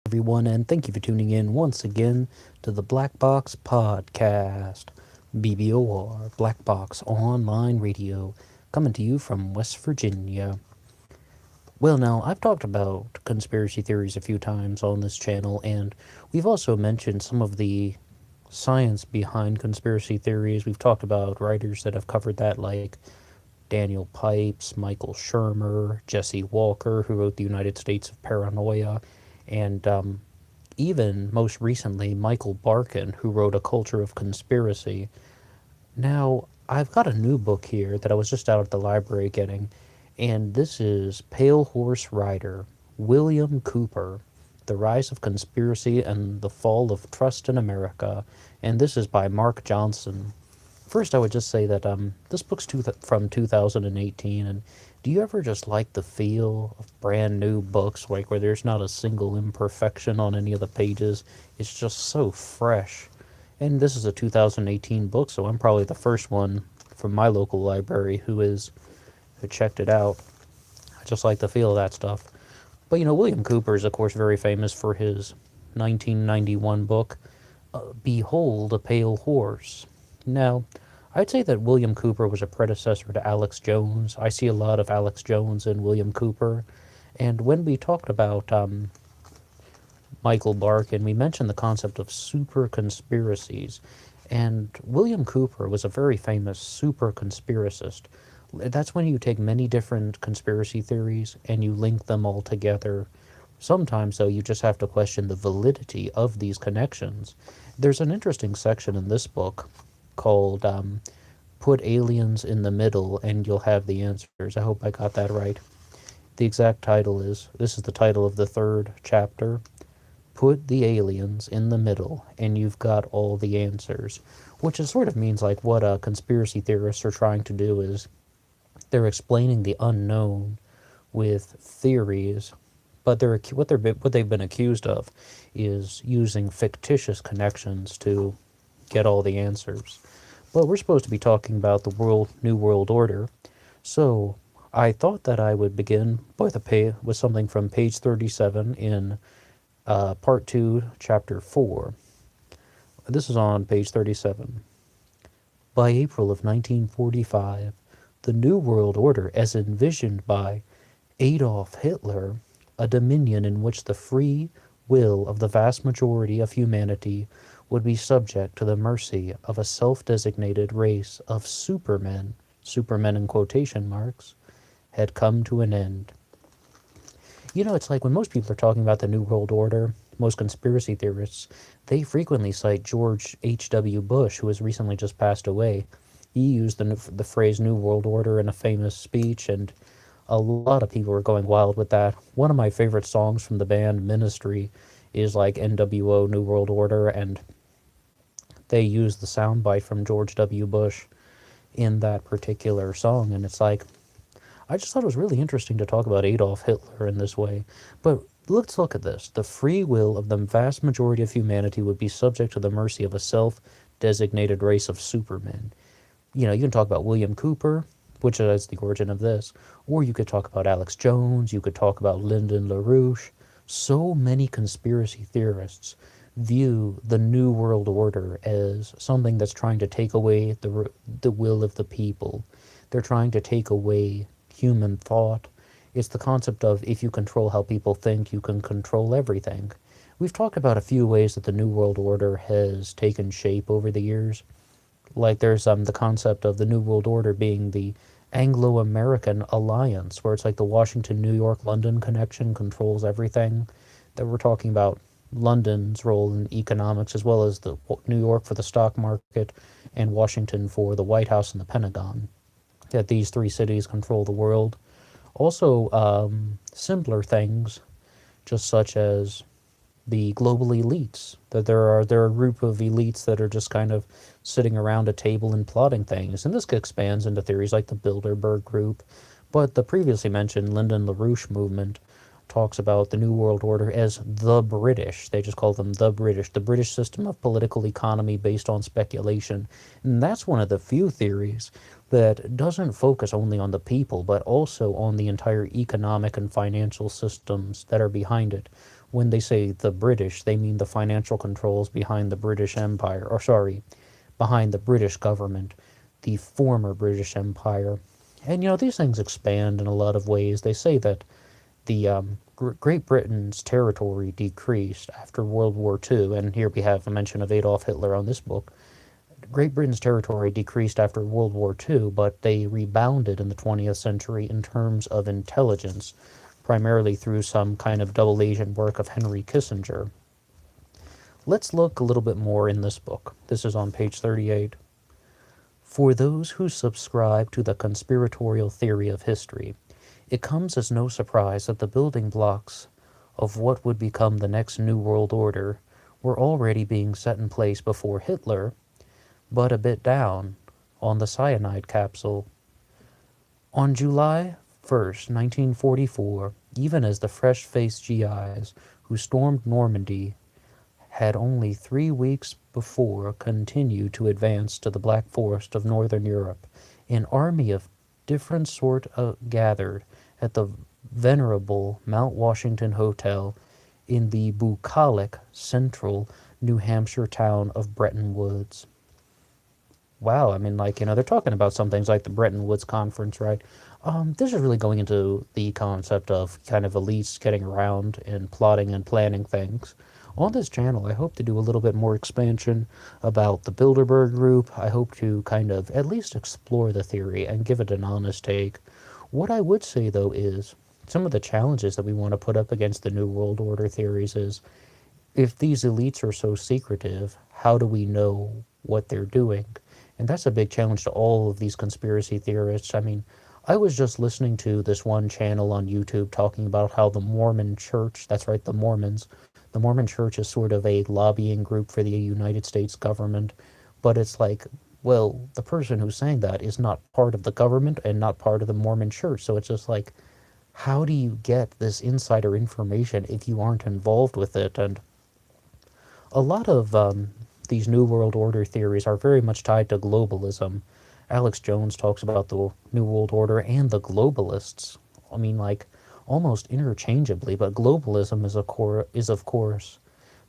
everyone, and thank you for tuning in once again to the Black Box Podcast. BBOR, Black Box Online Radio, coming to you from West Virginia. Well, now, I've talked about conspiracy theories a few times on this channel, and we've also mentioned some of the science behind conspiracy theories. We've talked about writers that have covered that, like Daniel Pipes, Michael Shermer, Jesse Walker, who wrote The United States of Paranoia, and even most recently, Michael Barkin, who wrote A Culture of Conspiracy. Now, I've got a new book here that I was just out at the library getting, and this is Pale Horse Rider, William Cooper, The Rise of Conspiracy and the Fall of Trust in America, and this is by Mark Johnson. First, I would just say that this book's from 2018, and do you ever just like the feel of brand new books, like where there's not a single imperfection on any of the pages? It's just so fresh. And this is a 2018 book, so I'm probably the first one from my local library who checked it out. I just like the feel of that stuff. But William Cooper is, of course, very famous for his 1991 book, Behold a Pale Horse. Now, I'd say that William Cooper was a predecessor to Alex Jones. I see a lot of Alex Jones in William Cooper. And when we talked about Michael Barkin, we mentioned the concept of super conspiracies. And William Cooper was a very famous super conspiracist. That's when you take many different conspiracy theories and you link them all together. Sometimes, though, you just have to question the validity of these connections. There's an interesting section in this book called Put Aliens in the Middle and You'll Have the Answers. I hope I got that right. The exact title this is the title of the third chapter. Put the aliens in the middle and you've got all the answers. Which sort of means like what conspiracy theorists are trying to do is they're explaining the unknown with theories, but what they've been accused of is using fictitious connections to get all the answers. But we're supposed to be talking about the New World Order, so I thought that I would begin with something from page 37 in Part 2, Chapter 4. This is on page 37. By April of 1945, the New World Order, as envisioned by Adolf Hitler, a dominion in which the free will of the vast majority of humanity would be subject to the mercy of a self-designated race of supermen in quotation marks, had come to an end. It's like when most people are talking about the New World Order, most conspiracy theorists, they frequently cite George H.W. Bush, who has recently just passed away. He used the phrase New World Order in a famous speech, and a lot of people were going wild with that. One of my favorite songs from the band Ministry is like NWO New World Order, and they use the soundbite from George W. Bush in that particular song, and it's like, I just thought it was really interesting to talk about Adolf Hitler in this way. But let's look at this. The free will of the vast majority of humanity would be subject to the mercy of a self-designated race of supermen. You can talk about William Cooper, which is the origin of this, or you could talk about Alex Jones, you could talk about Lyndon LaRouche. So many conspiracy theorists view the New World Order as something that's trying to take away the will of the people. They're trying to take away human thought. It's the concept of if you control how people think, you can control everything. We've talked about a few ways that the New World Order has taken shape over the years. Like there's the concept of the New World Order being the Anglo-American alliance, where it's like the Washington, New York, London connection controls everything. That we're talking about London's role in economics, as well as the New York for the stock market and Washington for the White House and the Pentagon. That these three cities control the world. Also, simpler things, just such as the global elites. That there are a group of elites that are just kind of sitting around a table and plotting things. And this expands into theories like the Bilderberg Group. But the previously mentioned Lyndon LaRouche movement talks about the New World Order as the British. They just call them the British system of political economy based on speculation. And that's one of the few theories that doesn't focus only on the people, but also on the entire economic and financial systems that are behind it. when they say the British, they mean the financial controls behind the British Empire, or sorry, behind the British government, the former British Empire. And these things expand in a lot of ways. They say that the Great Britain's territory decreased after World War II, and here we have a mention of Adolf Hitler on this book. Great Britain's territory decreased after World War II, but they rebounded in the 20th century in terms of intelligence, primarily through some kind of double agent work of Henry Kissinger. Let's look a little bit more in this book. This is on page 38. For those who subscribe to the conspiratorial theory of history, it comes as no surprise that the building blocks of what would become the next New World Order were already being set in place before Hitler, but a bit down on the cyanide capsule. On July 1st, 1944, even as the fresh-faced GIs who stormed Normandy had only 3 weeks before continued to advance to the Black Forest of Northern Europe, an army of different sort gathered at the venerable Mount Washington Hotel in the bucolic central New Hampshire town of Bretton Woods. Wow, I mean, they're talking about some things like the Bretton Woods Conference, right? This is really going into the concept of kind of elites getting around and plotting and planning things. On this channel, I hope to do a little bit more expansion about the Bilderberg Group. I hope to kind of at least explore the theory and give it an honest take. What I would say, though, is some of the challenges that we want to put up against the New World Order theories is, if these elites are so secretive, how do we know what they're doing? And that's a big challenge to all of these conspiracy theorists. I mean, I was just listening to this one channel on YouTube talking about how the Mormon Church, that's right, the Mormons, the Mormon Church is sort of a lobbying group for the United States government, but it's like, well, the person who's saying that is not part of the government and not part of the Mormon Church, so it's just like, how do you get this insider information if you aren't involved with it? And a lot of these New World Order theories are very much tied to globalism. Alex Jones talks about the New World Order and the globalists. I mean, almost interchangeably, but globalism is of course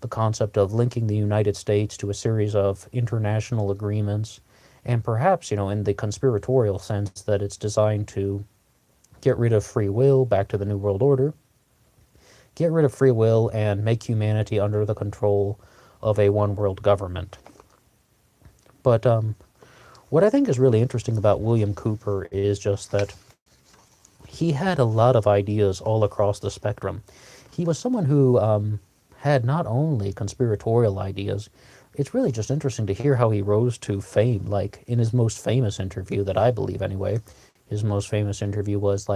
the concept of linking the United States to a series of international agreements, and perhaps, in the conspiratorial sense that it's designed to get rid of free will, back to the New World Order, get rid of free will and make humanity under the control of a one-world government. But what I think is really interesting about William Cooper is just that he had a lot of ideas all across the spectrum. He was someone who had not only conspiratorial ideas, it's really just interesting to hear how he rose to fame. Like, in his most famous interview, that I believe anyway, his most famous interview was,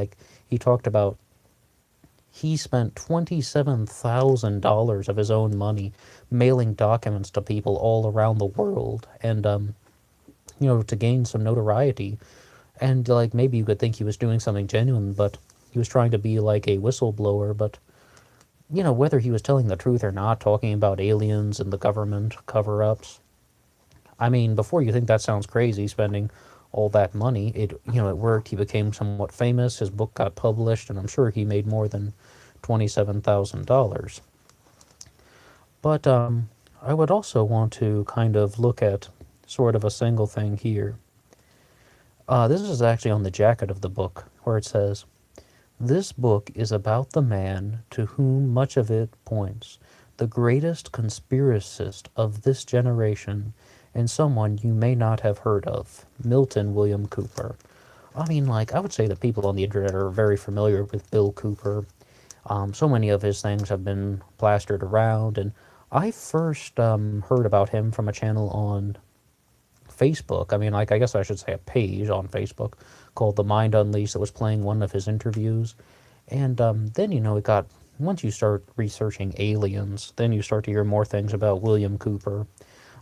he talked about he spent $27,000 of his own money mailing documents to people all around the world, and, to gain some notoriety. And, maybe you could think he was doing something genuine, but he was trying to be like a whistleblower. But, whether he was telling the truth or not, talking about aliens and the government cover-ups, I mean, before you think that sounds crazy, spending all that money, it worked. He became somewhat famous. His book got published, and I'm sure he made more than $27,000. But I would also want to kind of look at sort of a single thing here. This is actually on the jacket of the book, where it says, "This book is about the man to whom much of it points, the greatest conspiracist of this generation, and someone you may not have heard of, Milton William Cooper." I mean, I would say that people on the internet are very familiar with Bill Cooper. So many of his things have been plastered around, and I first heard about him from a channel on Facebook. I mean, I guess I should say a page on Facebook called The Mind Unleashed that was playing one of his interviews. And then, it got, once you start researching aliens, then you start to hear more things about William Cooper.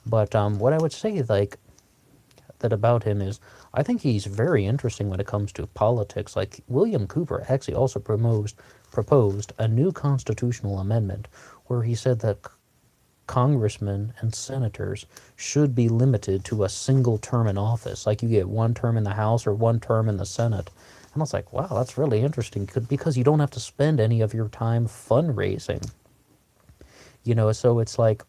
But what I would say, that about him is, I think he's very interesting when it comes to politics. William Cooper actually also proposed a new constitutional amendment where he said that congressmen and senators should be limited to a single term in office. You get 1 term in the House or 1 term in the Senate. And I was like, wow, that's really interesting, because you don't have to spend any of your time fundraising. So it's like,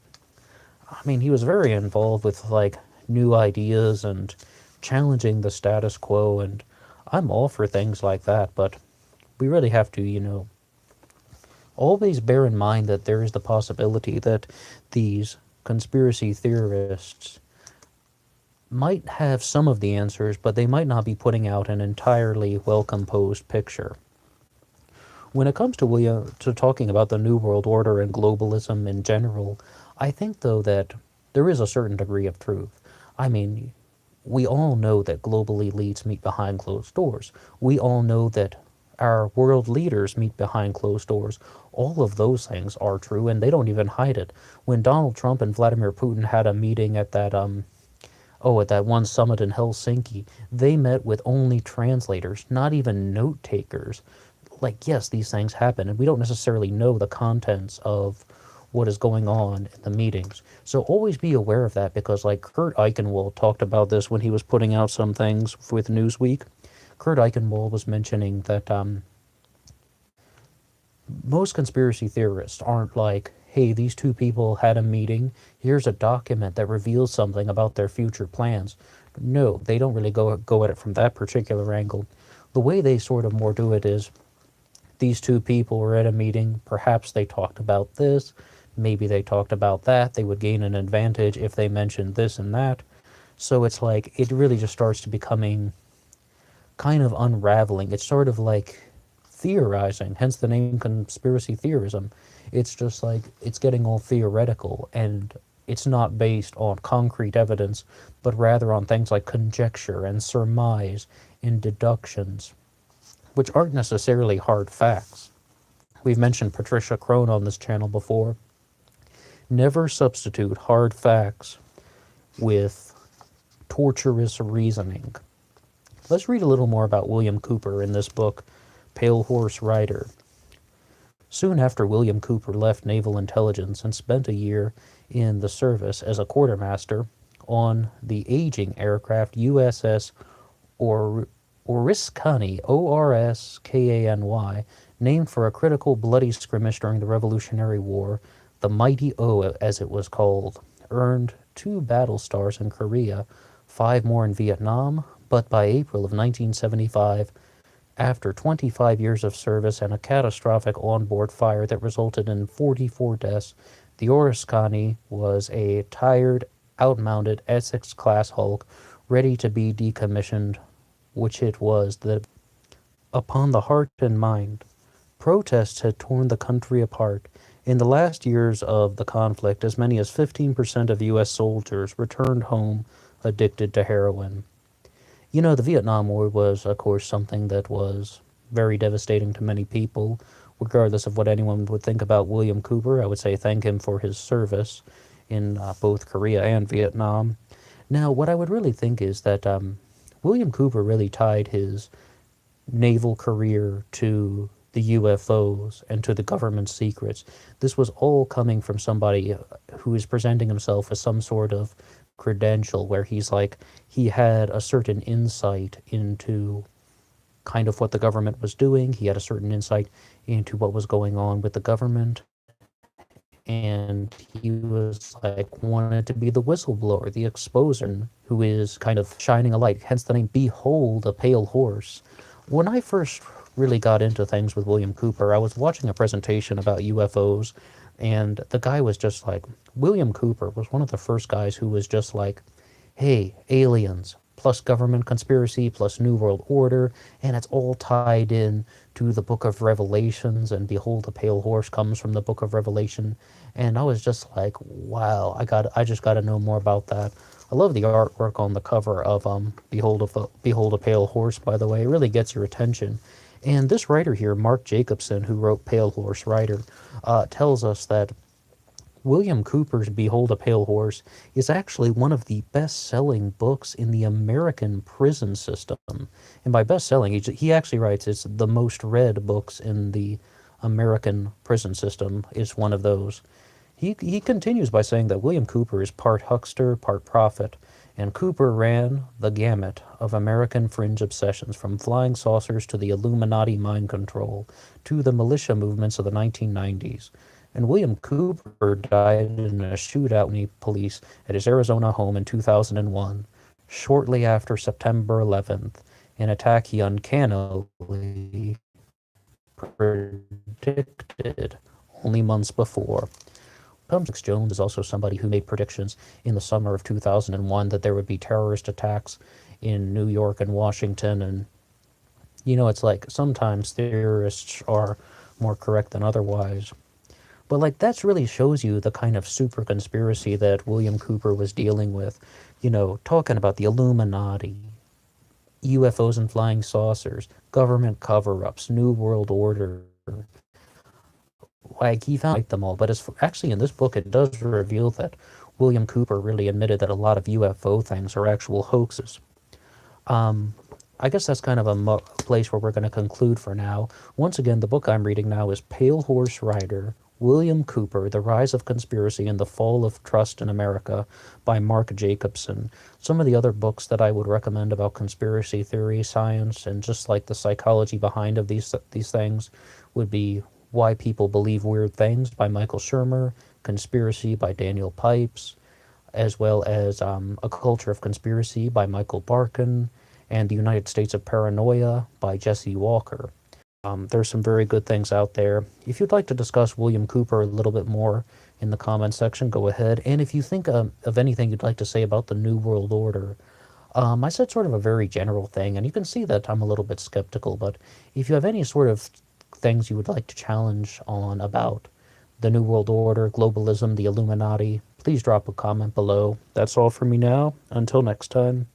I mean, he was very involved with like new ideas and challenging the status quo, and I'm all for things like that, but we really have to, always bear in mind that there is the possibility that these conspiracy theorists might have some of the answers, but they might not be putting out an entirely well-composed picture. When it comes to talking about the New World Order and globalism in general, I think though that there is a certain degree of truth. I mean, we all know that global elites meet behind closed doors. We all know that our world leaders meet behind closed doors. All of those things are true, and they don't even hide it. When Donald Trump and Vladimir Putin had a meeting at that one summit in Helsinki, they met with only translators, not even note takers. Like, yes, these things happen, and we don't necessarily know the contents of what is going on in the meetings. So always be aware of that, because like Kurt Eichenwald talked about this when he was putting out some things with Newsweek. Kurt Eichenwald was mentioning that most conspiracy theorists aren't like, hey, these two people had a meeting, here's a document that reveals something about their future plans. No, they don't really go at it from that particular angle. The way they sort of more do it is, these two people were at a meeting, perhaps they talked about this, maybe they talked about that, they would gain an advantage if they mentioned this and that. So it's like, it really just starts to becoming kind of unraveling. It's sort of like theorizing, hence the name conspiracy theorism. It's just like, it's getting all theoretical, and it's not based on concrete evidence, but rather on things like conjecture and surmise and deductions, which aren't necessarily hard facts. We've mentioned Patricia Crone on this channel before. Never substitute hard facts with torturous reasoning. Let's read a little more about William Cooper in this book, Pale Horse Rider. Soon after William Cooper left Naval Intelligence and spent a year in the service as a quartermaster on the aging aircraft USS Oriskany, Orskany, named for a critical bloody skirmish during the Revolutionary War, the Mighty O, as it was called, earned 2 battle stars in Korea, 5 more in Vietnam, but by April of 1975, after 25 years of service and a catastrophic onboard fire that resulted in 44 deaths, the Oriskany was a tired, outmounted Essex-class hulk ready to be decommissioned, which it was that, upon the heart and mind, protests had torn the country apart. In the last years of the conflict, as many as 15% of U.S. soldiers returned home addicted to heroin. The Vietnam War was, of course, something that was very devastating to many people. Regardless of what anyone would think about William Cooper, I would say thank him for his service in both Korea and Vietnam. Now, what I would really think is that William Cooper really tied his naval career to the UFOs and to the government secrets. This was all coming from somebody who is presenting himself as some sort of credential, where he's like, he had a certain insight into kind of what the government was doing. He had a certain insight into what was going on with the government. And he was like, wanted to be the whistleblower, the exposer, who is kind of shining a light, hence the name Behold a Pale Horse. When I first really got into things with William Cooper, I was watching a presentation about UFOs, and the guy was just like, William Cooper was one of the first guys who was just like, hey, aliens, plus government conspiracy, plus New World Order, and it's all tied in to the Book of Revelations, and Behold, the Pale Horse comes from the Book of Revelation. And I was just like, wow, I just got to know more about that. I love the artwork on the cover of Behold a Pale Horse, by the way. It really gets your attention. And this writer here, Mark Jacobson, who wrote Pale Horse Rider, tells us that William Cooper's Behold a Pale Horse is actually one of the best-selling books in the American prison system. And by best-selling, he actually writes it's the most read books in the American prison system is one of those. He continues by saying that William Cooper is part huckster, part prophet, and Cooper ran the gamut of American fringe obsessions, from flying saucers to the Illuminati mind control to the militia movements of the 1990s. And William Cooper died in a shootout with police at his Arizona home in 2001, shortly after September 11th, an attack he uncannily predicted only months before. Alex Jones is also somebody who made predictions in the summer of 2001 that there would be terrorist attacks in New York and Washington. And, it's like sometimes theorists are more correct than otherwise. But, like, that really shows you the kind of super conspiracy that William Cooper was dealing with. Talking about the Illuminati, UFOs and flying saucers, government cover ups, New World Order. Like, he found them all, but actually in this book it does reveal that William Cooper really admitted that a lot of UFO things are actual hoaxes. I guess that's kind of a place where we're going to conclude for now. Once again, the book I'm reading now is Pale Horse Rider, William Cooper, The Rise of Conspiracy and the Fall of Trust in America by Mark Jacobson. Some of the other books that I would recommend about conspiracy theory, science, and just like the psychology behind of these things would be Why People Believe Weird Things by Michael Shermer, Conspiracy by Daniel Pipes, as well as A Culture of Conspiracy by Michael Barkin, and The United States of Paranoia by Jesse Walker. There's some very good things out there. If you'd like to discuss William Cooper a little bit more in the comments section, go ahead. And if you think of anything you'd like to say about the New World Order, I said sort of a very general thing, and you can see that I'm a little bit skeptical, but if you have any sort of things you would like to challenge on about the New World Order, globalism, the Illuminati, please drop a comment below. That's all for me now. Until next time.